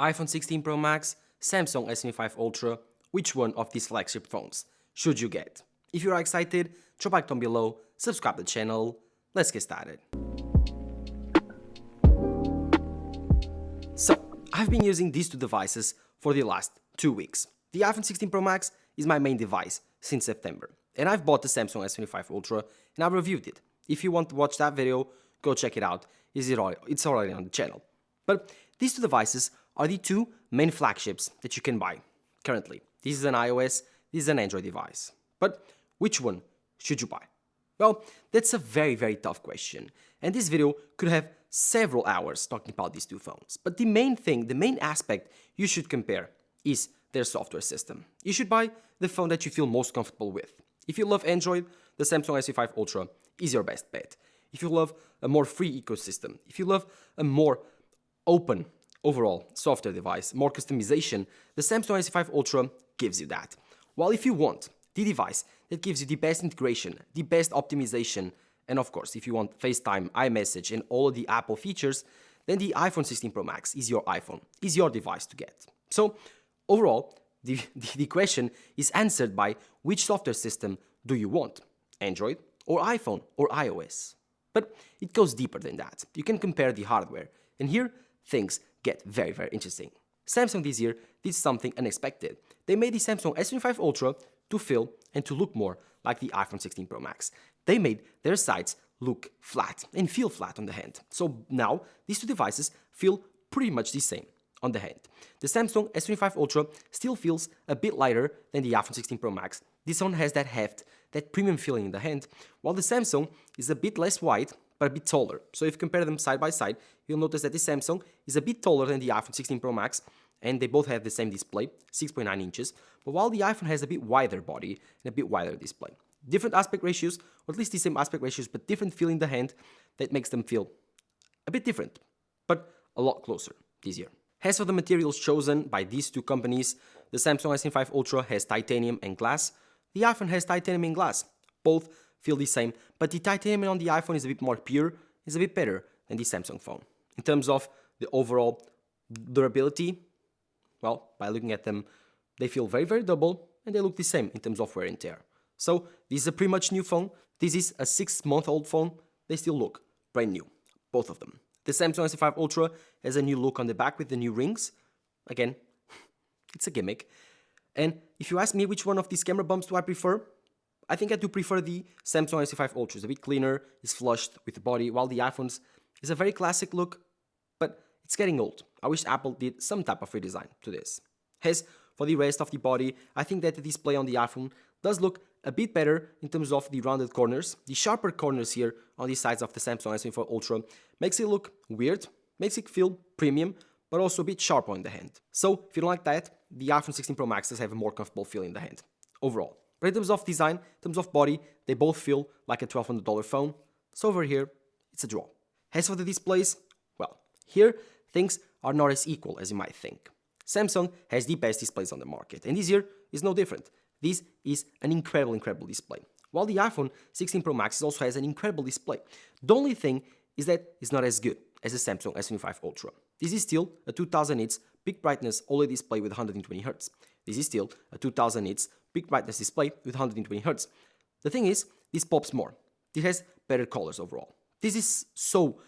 iPhone 16 Pro Max, Samsung S25 Ultra, which one of these flagship phones should you get? If you are excited, drop a like down below, subscribe to the channel, let's get started. So, I've been using these two devices for the last 2 weeks. The iPhone 16 Pro Max is my main device since September, and I've bought the Samsung S25 Ultra and I've reviewed it. If you want to watch that video, go check it out, it's already on the channel. But these two devices are the two main flagships that you can buy currently. This is an iOS, this is an Android device. But which one should you buy? Well, that's a very tough question, and this video could have several hours talking about these two phones. But the main aspect you should compare is their software system. You should buy the phone that you feel most comfortable with. If you love Android, the Samsung S25 Ultra is your best bet. If you love a more free ecosystem, if you love a more open overall software device, more customization, the Samsung S25 Ultra gives you that. While if you want the device that gives you the best integration, the best optimization, and of course, if you want FaceTime, iMessage, and all of the Apple features, then the iPhone 16 Pro Max is your iPhone, is your device to get. So overall, the question is answered by which software system do you want? Android or iPhone or iOS? But it goes deeper than that. You can compare the hardware, and here things get very interesting. Samsung this year did something unexpected. They made the Samsung S25 Ultra to feel and to look more like the iPhone 16 Pro Max. They made their sides look flat and feel flat on the hand. So now these two devices feel pretty much the same on the hand. The Samsung S25 Ultra still feels a bit lighter than the iPhone 16 Pro Max. This one has that heft, that premium feeling in the hand, while the Samsung is a bit less wide but a bit taller. So if you compare them side by side, you'll notice that the Samsung is a bit taller than the iPhone 16 Pro Max, and they both have the same display, 6.9 inches, but while the iPhone has a bit wider body and a bit wider display. Different aspect ratios, or at least the same aspect ratios, but different feel in the hand that makes them feel a bit different, but a lot closer this year. As for the materials chosen by these two companies, the Samsung S25 Ultra has titanium and glass, the iPhone has titanium and glass. Both feel the same, but the titanium on the iPhone is a bit more pure, is a bit better than the Samsung phone. In terms of the overall durability, well, by looking at them, they feel very durable, and they look the same in terms of wear and tear. So this is a pretty much new phone. This is a 6-month-old phone. They still look brand new, both of them. The Samsung S25 Ultra has a new look on the back with the new rings. Again, it's a gimmick. And if you ask me which one of these camera bumps do I prefer, I think I do prefer the Samsung S25 Ultra. It's a bit cleaner, it's flushed with the body, while the iPhone's is a very classic look, but it's getting old. I wish Apple did some type of redesign to this. As for the rest of the body, I think that the display on the iPhone does look a bit better in terms of the rounded corners. The sharper corners here on the sides of the Samsung S24 Ultra makes it look weird, makes it feel premium, but also a bit sharper in the hand. So if you don't like that, the iPhone 16 Pro Max does have a more comfortable feel in the hand, overall. But in terms of design, in terms of body, they both feel like a $1,200 phone. So over here, it's a draw. As for the displays, well, here things are not as equal as you might think. Samsung has the best displays on the market, and this year is no different. This is an incredible display. While the iPhone 16 Pro Max also has an incredible display. The only thing is that it's not as good as the Samsung S25 Ultra. This is still a 2000 nits peak brightness OLED display with 120Hz. This is still a 2000 nits peak brightness display with 120Hz. The thing is, this pops more. This has better colors overall. This is so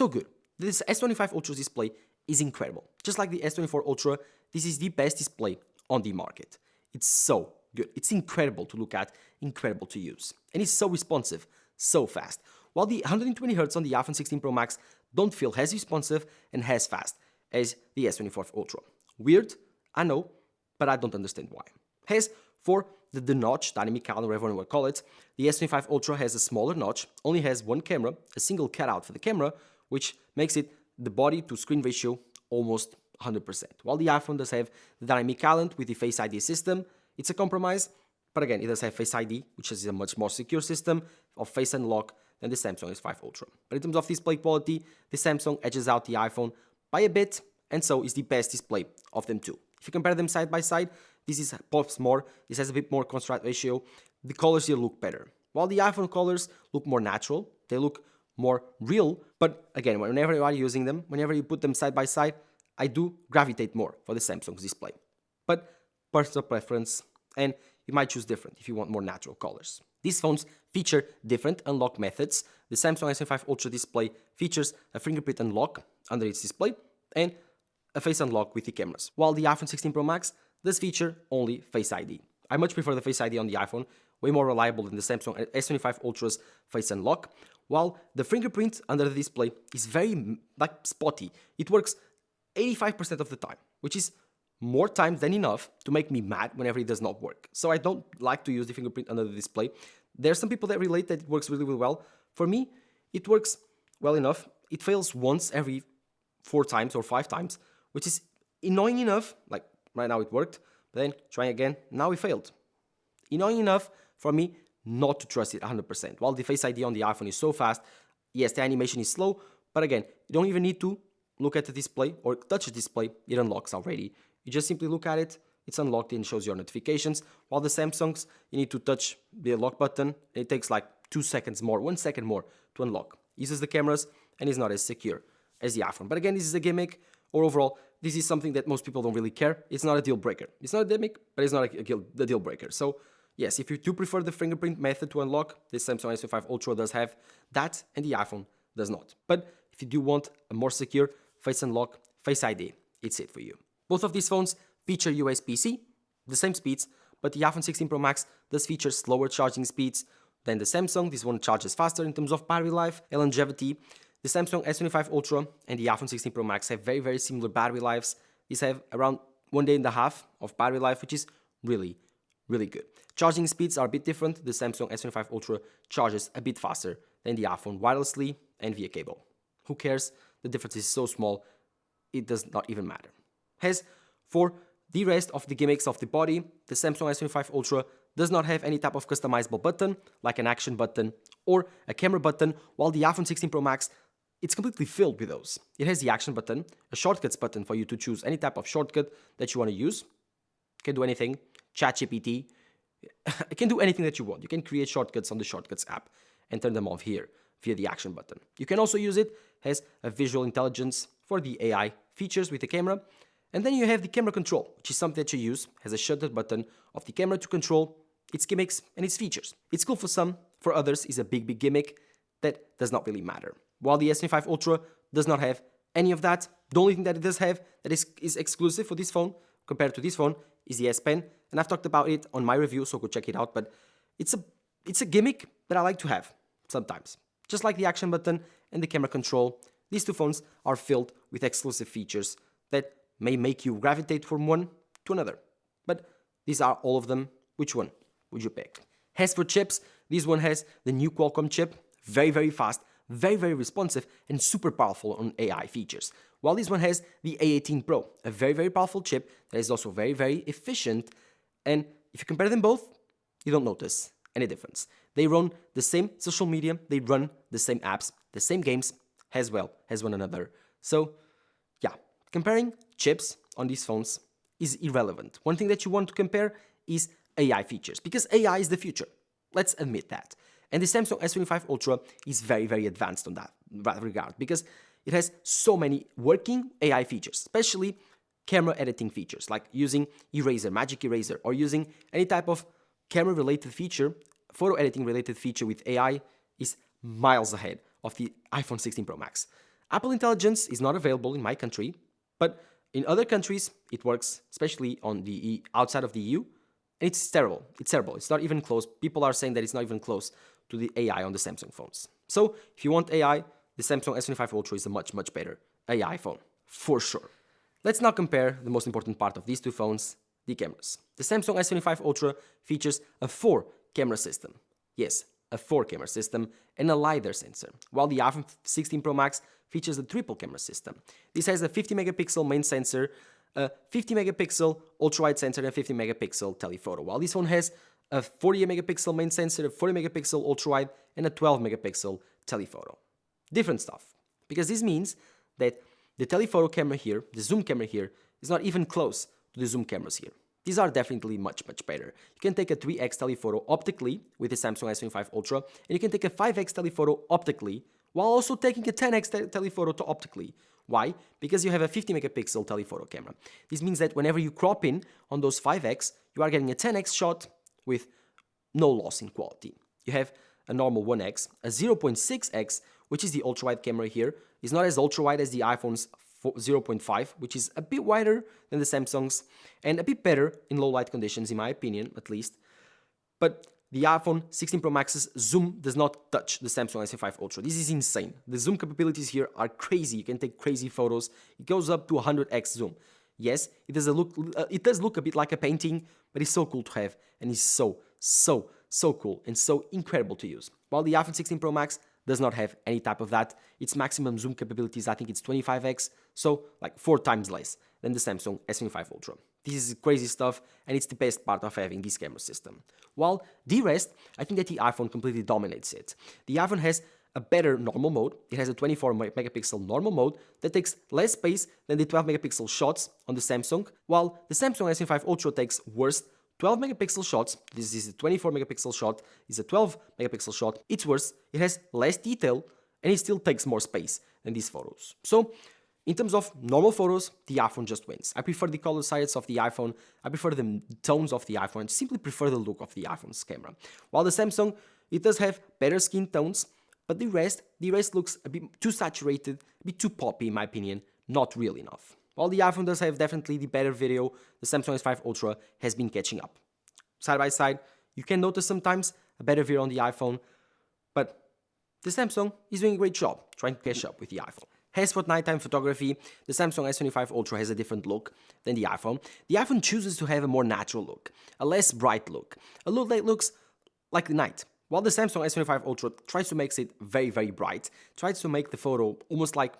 good. This S25 Ultra's display is incredible. Just like the S24 Ultra, this is the best display on the market. It's so good. It's incredible to look at, incredible to use. And it's so responsive, so fast. While the 120Hz on the iPhone 16 Pro Max don't feel as responsive and as fast as the S24 Ultra. Weird, I know, but I don't understand why. As for the notch, dynamic camera, whatever you want to call it, the S25 Ultra has a smaller notch, only has one camera, a single cutout for the camera, which makes it the body to screen ratio almost 100%. While the iPhone does have the dynamic island with the Face ID system, it's a compromise, but again, it does have Face ID, which is a much more secure system of face unlock than the Samsung S5 Ultra. But in terms of display quality, the Samsung edges out the iPhone by a bit, and so is the best display of them two. If you compare them side by side, this pops more, this has a bit more contrast ratio, the colors here look better. While the iPhone colors look more natural, they look more real, but again, whenever you are using them, whenever you put them side by side, I do gravitate more for the Samsung's display. But personal preference, and you might choose different if you want more natural colors. These phones feature different unlock methods. The Samsung S25 Ultra display features a fingerprint unlock under its display and a face unlock with the cameras, while the iPhone 16 Pro Max does feature only Face ID. I much prefer the Face ID on the iPhone, way more reliable than the Samsung S25 Ultra's face unlock, while the fingerprint under the display is very spotty. It works 85% of the time, which is more times than enough to make me mad whenever it does not work. So I don't like to use the fingerprint under the display. There are some people that relate that it works really, really well. For me, it works well enough. It fails once every 4 times or 5 times, which is annoying enough. Like right now it worked, but then trying again, now it failed. Annoying enough for me not to trust it 100%. While the Face ID on the iPhone is so fast, yes, the animation is slow, but again, you don't even need to look at the display or touch the display, it unlocks already. You just simply look at it, it's unlocked and shows your notifications. While the Samsungs, you need to touch the lock button, and it takes like 2 seconds more, 1 second more to unlock. Uses the cameras and is not as secure as the iPhone. But again, this is a gimmick, or overall, this is something that most people don't really care. It's not a deal breaker. It's not a gimmick, but it's not a deal breaker. So yes, if you do prefer the fingerprint method to unlock, the Samsung S25 Ultra does have that, and the iPhone does not. But if you do want a more secure face unlock, Face ID, it's it for you. Both of these phones feature USB-C, the same speeds, but the iPhone 16 Pro Max does feature slower charging speeds than the Samsung. This one charges faster in terms of battery life and longevity. The Samsung S25 Ultra and the iPhone 16 Pro Max have very, very similar battery lives. These have around 1.5 days of battery life, which is really, really good. Charging speeds are a bit different. The Samsung S25 Ultra charges a bit faster than the iPhone wirelessly and via cable. Who cares? The difference is so small, it does not even matter. As for the rest of the gimmicks of the body, the Samsung S25 Ultra does not have any type of customizable button, like an action button or a camera button, while the iPhone 16 Pro Max, it's completely filled with those. It has the action button, a shortcuts button for you to choose any type of shortcut that you want to use. You can do anything, ChatGPT, it can do anything that you want. You can create shortcuts on the Shortcuts app and turn them off here via the action button. You can also use it as a visual intelligence for the AI features with the camera. And then you have the camera control, which is something that you use as a shutter button of the camera to control its gimmicks and its features. It's cool for some, for others is a big gimmick that does not really matter. While the S25 Ultra does not have any of that, the only thing that it does have that is exclusive for this phone compared to this phone is the S Pen, and I've talked about it on my review, so go check it out, but it's a gimmick that I like to have sometimes. Just like the action button and the camera control, these two phones are filled with exclusive features that may make you gravitate from one to another. But these are all of them. Which one would you pick? As for chips, this one has the new Qualcomm chip, very fast, very responsive, and super powerful on AI features. While this one has the A18 Pro, a very powerful chip that is also very efficient, and if you compare them both, you don't notice any difference. They run the same social media, they run the same apps, the same games as well as one another. So yeah, comparing chips on these phones is irrelevant. One thing that you want to compare is AI features, because AI is the future. Let's admit that. And the Samsung S25 Ultra is very advanced on that regard, because it has so many working AI features, especially camera editing features, like using eraser, magic eraser, or using any type of camera-related feature, photo editing-related feature with AI is miles ahead of the iPhone 16 Pro Max. Apple Intelligence is not available in my country, but in other countries it works, especially on the outside of the EU, and it's terrible. It's terrible. It's not even close. People are saying that it's not even close to the AI on the Samsung phones. So if you want AI, the Samsung S25 Ultra is a much better AI phone, for sure. Let's now compare the most important part of these two phones, the cameras. The Samsung S25 Ultra features a 4-camera system. Yes, a 4-camera system and a LiDAR sensor, while the iPhone 16 Pro Max features a triple-camera system. This has a 50-megapixel main sensor, a 50-megapixel ultra-wide sensor, and a 50-megapixel telephoto, while this one has a 48-megapixel main sensor, a 40-megapixel ultra-wide, and a 12-megapixel telephoto. Different stuff, because this means that the telephoto camera here, the zoom camera here, is not even close to the zoom cameras here. These are definitely much better. You can take a 3x telephoto optically with the Samsung S25 Ultra, and you can take a 5x telephoto optically, while also taking a 10x telephoto optically Why? Because you have a 50 megapixel telephoto camera. This means that whenever you crop in on those 5x, you are getting a 10x shot with no loss in quality. You have a normal 1x, a 0.6x, which is the ultra-wide camera here. It's not as ultra-wide as the iPhone's 0.5, which is a bit wider than the Samsung's and a bit better in low light conditions, in my opinion, at least. But the iPhone 16 Pro Max's zoom does not touch the Samsung S25 Ultra. This is insane. The zoom capabilities here are crazy. You can take crazy photos. It goes up to 100x zoom. Yes, it does look a bit like a painting, but it's so cool to have, and it's so cool and so incredible to use. While the iPhone 16 Pro Max does not have any type of that. Its maximum zoom capabilities, I think it's 25x, so like 4 times less than the Samsung S25 Ultra. This is crazy stuff, and it's the best part of having this camera system. While the rest, I think that the iPhone completely dominates it. The iPhone has a better normal mode. It has a 24 megapixel normal mode that takes less space than the 12 megapixel shots on the Samsung, while the Samsung S25 Ultra takes worse 12 megapixel shots. This is a 24 megapixel shot, it's a 12 megapixel shot. It's worse, it has less detail, and it still takes more space than these photos. So, in terms of normal photos, the iPhone just wins. I prefer the color sides of the iPhone, I prefer the tones of the iPhone, I simply prefer the look of the iPhone's camera. While the Samsung, it does have better skin tones, but the rest looks a bit too saturated, a bit too poppy in my opinion, not real enough. While the iPhone does have definitely the better video, the Samsung S25 Ultra has been catching up. Side by side, you can notice sometimes a better video on the iPhone, but the Samsung is doing a great job trying to catch up with the iPhone. As for nighttime photography, the Samsung S25 Ultra has a different look than the iPhone. The iPhone chooses to have a more natural look, a less bright look, a look that looks like the night. While the Samsung S25 Ultra tries to make it very, very bright, tries to make the photo almost like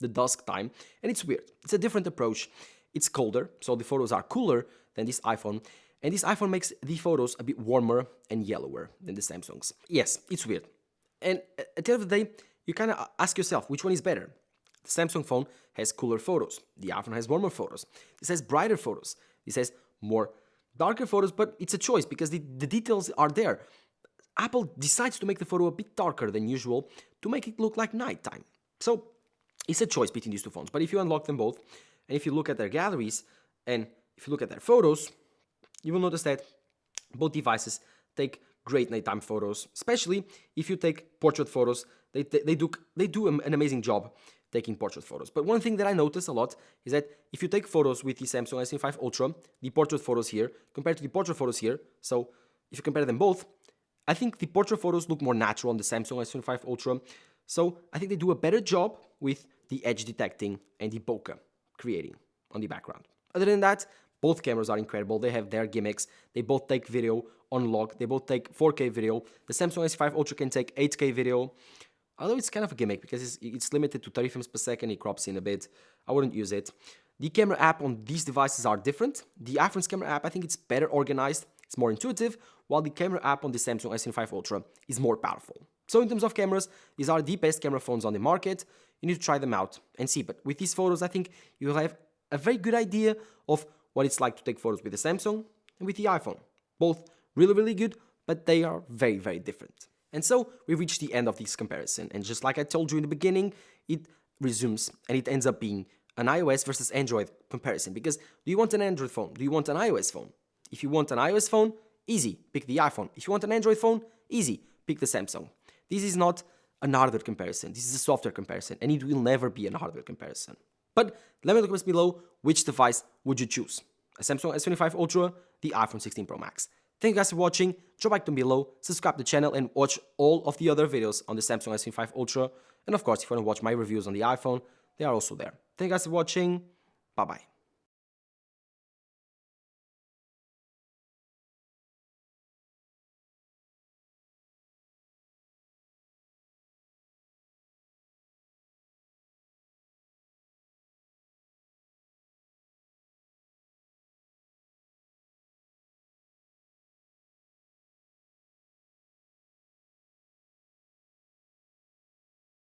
the dusk time, and it's weird. It's a different approach. It's colder, so the photos are cooler than this iPhone, and this iPhone makes the photos a bit warmer and yellower than the Samsung's. Yes, it's weird. And at the end of the day, you kind of ask yourself, which one is better? The Samsung phone has cooler photos. The iPhone has warmer photos. This has brighter photos. This has more darker photos, but it's a choice because the details are there. Apple decides to make the photo a bit darker than usual to make it look like nighttime. So, it's a choice between these two phones, but if you unlock them both, and if you look at their galleries, and if you look at their photos, you will notice that both devices take great nighttime photos, especially if you take portrait photos. They do an amazing job taking portrait photos. But one thing that I notice a lot is that if you take photos with the Samsung S25 Ultra, the portrait photos here, compared to the portrait photos here, so if you compare them both, I think the portrait photos look more natural on the Samsung S25 Ultra, so I think they do a better job with the edge detecting and the bokeh creating on the background. Other than that, both cameras are incredible. They have their gimmicks. They both take video on lock. They both take 4K video. The Samsung S5 Ultra can take 8K video, although it's kind of a gimmick because it's limited to 30 frames per second. It crops in a bit. I wouldn't use it. The camera app on these devices are different. The iPhone's camera app, I think it's better organized. It's more intuitive, while the camera app on the Samsung S25 Ultra is more powerful. So in terms of cameras, these are the best camera phones on the market. You need to try them out and see. But with these photos, I think you'll have a very good idea of what it's like to take photos with the Samsung and with the iPhone. Both really, really good, but they are very, very different. And so we've reached the end of this comparison. And just like I told you in the beginning, it resumes and it ends up being an iOS versus Android comparison. Because do you want an Android phone? Do you want an iOS phone? If you want an iOS phone, easy, pick the iPhone. If you want an Android phone, easy, pick the Samsung. This is not an hardware comparison, this is a software comparison, and it will never be a hardware comparison. But let me know in the comments below, which device would you choose? A Samsung S25 Ultra, the iPhone 16 Pro Max. Thank you guys for watching, drop a like down below, subscribe to the channel, and watch all of the other videos on the Samsung S25 Ultra. And of course, if you want to watch my reviews on the iPhone, they are also there. Thank you guys for watching, bye bye.